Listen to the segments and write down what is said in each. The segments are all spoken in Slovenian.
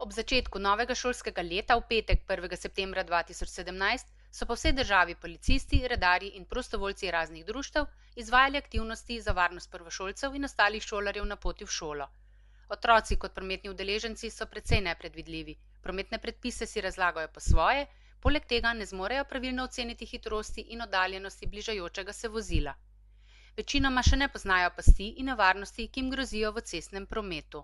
Ob začetku novega šolskega leta v petek 1. septembra 2017 so po vsej državi policisti, redarji in prostovoljci raznih društev izvajali aktivnosti za varnost prvošolcev in ostalih šolarjev na poti v šolo. Otroci kot prometni udeleženci so precej nepredvidljivi, prometne predpise si razlagajo po svoje, poleg tega ne zmorejo pravilno oceniti hitrosti in oddaljenosti bližajočega se vozila. Večinoma še ne poznajo pasti in nevarnosti, ki jim grozijo v cestnem prometu.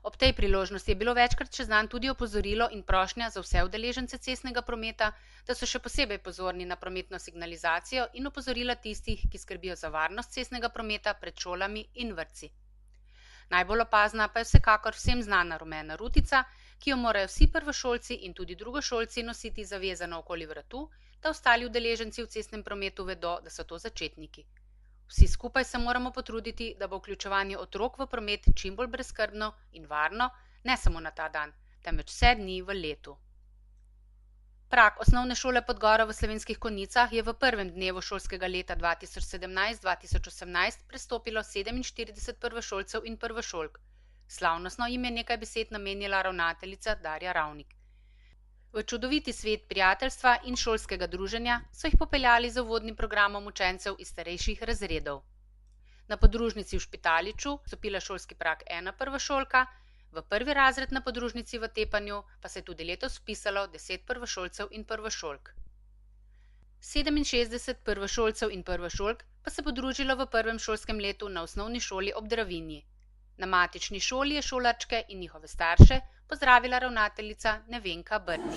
Ob tej priložnosti je bilo večkrat čez dan tudi opozorilo in prošnja za vse udeležence cestnega prometa, da so še posebej pozorni na prometno signalizacijo in opozorila tistih, ki skrbijo za varnost cestnega prometa pred šolami in vrtci. Najbolj opazna pa je vsekakor vsem znana rumena rutica, ki jo morajo vsi prvošolci in tudi drugošolci nositi zavezano okoli vratu, da ostali udeleženci v cestnem prometu vedo, da so to začetniki. Vsi skupaj se moramo potruditi, da bo vključevanje otrok v promet čim bolj brezskrbno in varno, ne samo na ta dan, temveč vse dni v letu. Prag osnovne šole Podgora v Slovenskih Konjicah je v prvem dnevu šolskega leta 2017-2018 prestopilo 47 prvošolcev in prvošolk. Slavnostno jim je nekaj besed namenila ravnateljica Darja Ravnik. V čudoviti svet prijateljstva in šolskega druženja so jih popeljali z uvodnim programom učencev iz starejših razredov. Na podružnici v Špitaliču stopila šolski prag 1 prvošolka, v prvi razred na podružnici v Tepanju pa se je tudi letos vpisalo 10 prvošolcev in prvošolk. 67 prvošolcev in prvošolk pa se podružilo v prvem šolskem letu na osnovni šoli ob Dravinji. Na matični šoli je šolarčke in njihove starše pozdravila ravnateljica Nevenka Brnik.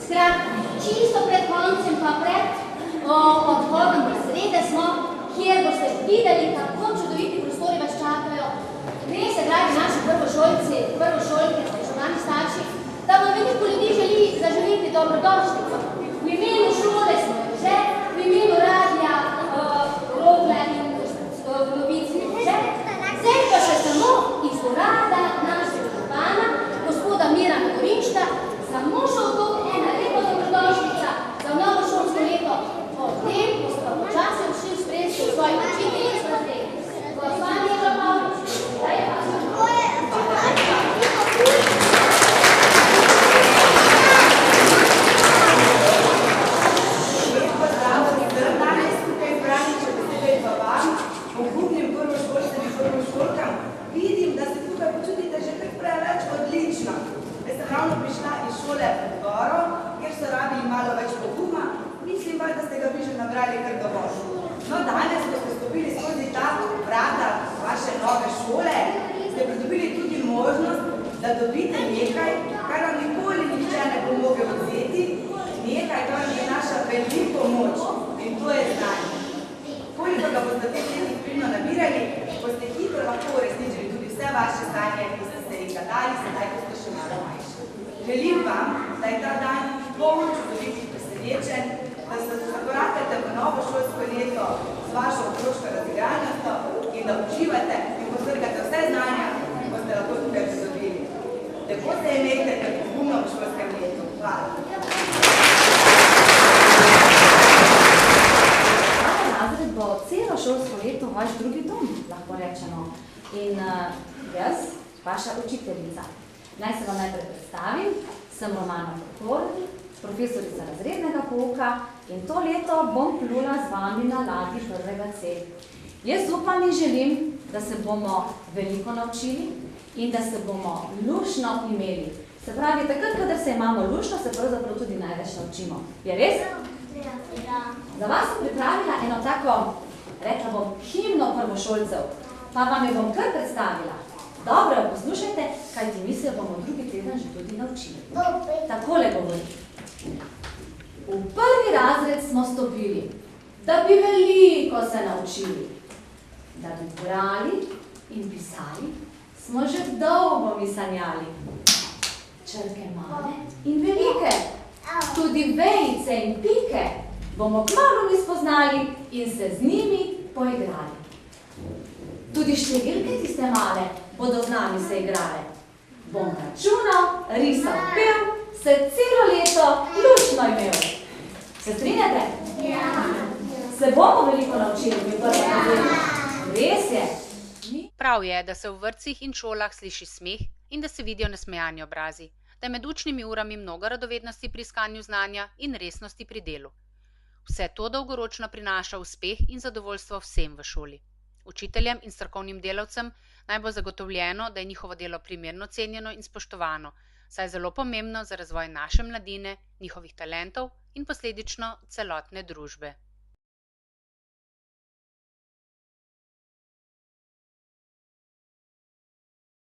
Skratka, čisto pred koncem pa pred odhodom v srede smo, kjer boste videli, kako čudoviti prostori vas čakajo. Res se, dragi naši prvošolci, prvošolke, spoštovani starši, da vam veliko ljudi želi zaželiti dobrodošlico. V imenu šole smo že, v imenu radija Rogle in Novici že. Zdaj pa še samo iz urada našega župana, gospoda Mirana Korinšta, samo še v to ena lepa dobrodošlica za novo šolsko leto. Potem, ko smo počasi odšli v spremstvu svojih učiteljic v razredu. Gospa Mirna Pavlič, zdaj pa smo. Ravno prišla iz šole Podgoro, kjer so rabili malo več poguma, mislim pa, da ste ga vi že nabrali kar dovolj. No, danes, ko ste stopili skozi ta vrata vaše nove šole, ste pridobili tudi možnost, da dobite nekaj, kar vam nikoli nihče ne bo mogel vzeti, nekaj, kar vam prinaša veliko moč, in to je znanje. Koliko ga boste v teh letih pridno nabirali, boste hitro lahko uresničili tudi vse vaše sanje, ki ste se jih zadali, sedaj, ko ste še malo manjši. Želim vam, da je ta dan poln čudovitih presenečenj, da se zakorakate v novo šolsko leto z vašo otroško razigranostjo in da uživate in potrgate vse znanja, ki boste lahko tukaj pridobili. Lepo se imejte ter pogumno v šolskem letu. Hvala. Razred bo celo šolsko leto vaš drugi dom, lahko rečemo. In jaz, vaša učiteljica. Naj se vam najprej predstavim, sem Romana Pokorni, profesorica razrednega pouka in to leto bom plula z vami na ladji 1. C. Jaz upam in želim, da se bomo veliko naučili in da se bomo luštno imeli. Se pravi, takrat, kadar se imamo luštno, se pravzaprav tudi največ naučimo. Je res? Za vas sem pripravila eno tako, rekla bom, himno prvošolcev, pa vam jo bom kar predstavila. Dobro, poslušajte, kaj ti mi se bomo drugi teden že tudi naučili. Takole govori. V prvi razred smo stopili, da bi veliko se naučili. Da bi brali in pisali, smo že dolgo mi sanjali. Črke male in velike, tudi vejice in pike bomo kmalu mi spoznali in se z njimi poigrali. Tudi številke tiste male bodo z nami se igrale. Bom računal, risal, pel, se celo leto luštno imel. Se strinjate? Ja. Se bomo veliko naučili v prvem razredu? Res je. Prav je, da se v vrtcih in šolah sliši smeh, in da se vidijo nasmejani obrazi, da je med učnimi urami mnogo radovednosti pri iskanju znanja in resnosti pri delu. Vse to dolgoročno prinaša uspeh in zadovoljstvo vsem v šoli. Učiteljem in strokovnim delavcem naj bo zagotovljeno, da je njihovo delo primerno cenjeno in spoštovano, saj je zelo pomembno za razvoj naše mladine, njihovih talentov in posledično celotne družbe.